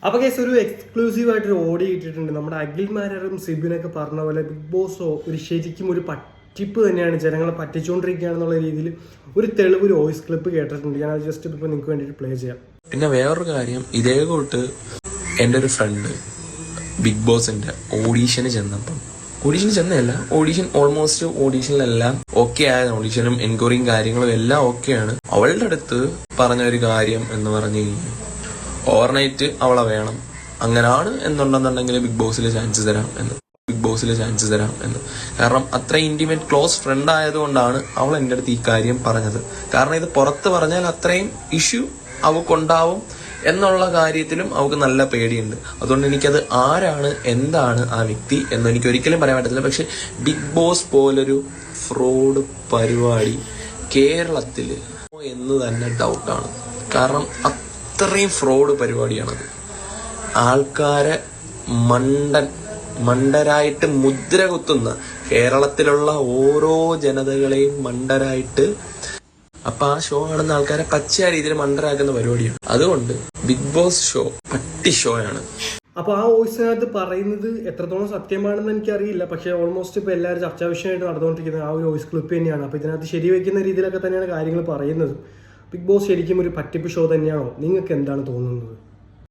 അപ്പോൾ കേസ് ഒരു എക്സ്ക്ലൂസീവായിട്ടൊരു ഓഡിയോ ഇട്ടിട്ടുണ്ട്. നമ്മുടെ അഖിൽമാരും സിബിനൊക്കെ പറഞ്ഞ പോലെ ബിഗ് ബോസ് ഒരു ശരിക്കും ഒരു പറ്റിപ്പ് തന്നെയാണ്, ജനങ്ങളെ പറ്റിച്ചുകൊണ്ടിരിക്കുകയാണെന്നുള്ള രീതിയിൽ ഒരു തെളിവ് ഒരു വോയിസ് ക്ലിപ്പ് കേട്ടിട്ടുണ്ട്. ഞാൻ അത് ജസ്റ്റ് ഇപ്പോൾ നിങ്ങൾക്ക് വേണ്ടിയിട്ട് പ്ലേ ചെയ്യാം. പിന്നെ വേറൊരു കാര്യം, ഇതേ കൂട്ട് എൻ്റെ ഒരു ഫ്രണ്ട് ബിഗ് ബോസിന്റെ ഓഡീഷന് ചെന്നല്ല, ഓഡീഷൻ ഓൾമോസ്റ്റ് ഓഡീഷനിലെല്ലാം ഓക്കെ ആയ, ഓഡീഷനും എൻക്വയറിയും കാര്യങ്ങളും എല്ലാം ഓക്കെയാണ്. അവളുടെ അടുത്ത് പറഞ്ഞ ഒരു കാര്യം എന്ന് പറഞ്ഞു കഴിഞ്ഞാൽ ഓവർനൈറ്റ് അവളെ വേണം, അങ്ങനാണ് എന്നുണ്ടെന്നുണ്ടെങ്കിൽ ബിഗ് ബോസിൽ ചാൻസ് തരാം എന്ന്. കാരണം അത്ര ഇന്റിമേറ്റ് ക്ലോസ് ഫ്രണ്ട് ആയതുകൊണ്ടാണ് അവൾ എൻ്റെ അടുത്ത് ഈ കാര്യം പറഞ്ഞത്. കാരണം ഇത് പുറത്ത് പറഞ്ഞാൽ അത്രയും ഇഷ്യൂ അവൾക്കുണ്ടാവും എന്നുള്ള കാര്യത്തിലും അവൾക്ക് നല്ല പേടിയുണ്ട്. അതുകൊണ്ട് എനിക്കത് ആരാണ് എന്താണ് ആ വ്യക്തി എന്ന് എനിക്ക് ഒരിക്കലും പറയാൻ പറ്റത്തില്ല. പക്ഷെ ബിഗ് ബോസ് പോലൊരു ഫ്രോഡ് പരിപാടി കേരളത്തിൽ എന്ന് തന്നെ ഡൗട്ടാണ്. കാരണം അത്രയും ഫ്രോഡ് പരിപാടിയാണത്. ആൾക്കാരെ മണ്ടരായിട്ട് മുദ്ര കുത്തുന്ന, കേരളത്തിലുള്ള ഓരോ ജനതകളെയും മണ്ടരായിട്ട്, അപ്പൊ ആ ഷോ കാണുന്ന ആൾക്കാരെ പച്ചയായ രീതിയിൽ മണ്ടരാക്കുന്ന പരിപാടിയാണ്. അതുകൊണ്ട് ബിഗ് ബോസ് ഷോ പട്ടി ഷോ ആണ്. അപ്പോൾ ആ വോയിസിനകത്ത് പറയുന്നത് എത്രത്തോളം സത്യമാണെന്ന് എനിക്കറിയില്ല. പക്ഷേ ഓൾമോസ്റ്റ് ഇപ്പോൾ എല്ലാവരും ചർച്ചാ വിഷയമായിട്ട് നടന്നുകൊണ്ടിരിക്കുന്നത് ആ ഒരു വോയിസ് ക്ലിപ്പ് തന്നെയാണ്. അപ്പോൾ ഇതിനകത്ത് ശരിവെക്കുന്ന രീതിയിലൊക്കെ തന്നെയാണ് കാര്യങ്ങൾ പറയുന്നത്. ബിഗ് ബോസ് ശരിക്കും ഒരു പറ്റിപ്പ് ഷോ തന്നെയാണോ? നിങ്ങൾക്ക് എന്താണ് തോന്നുന്നത്?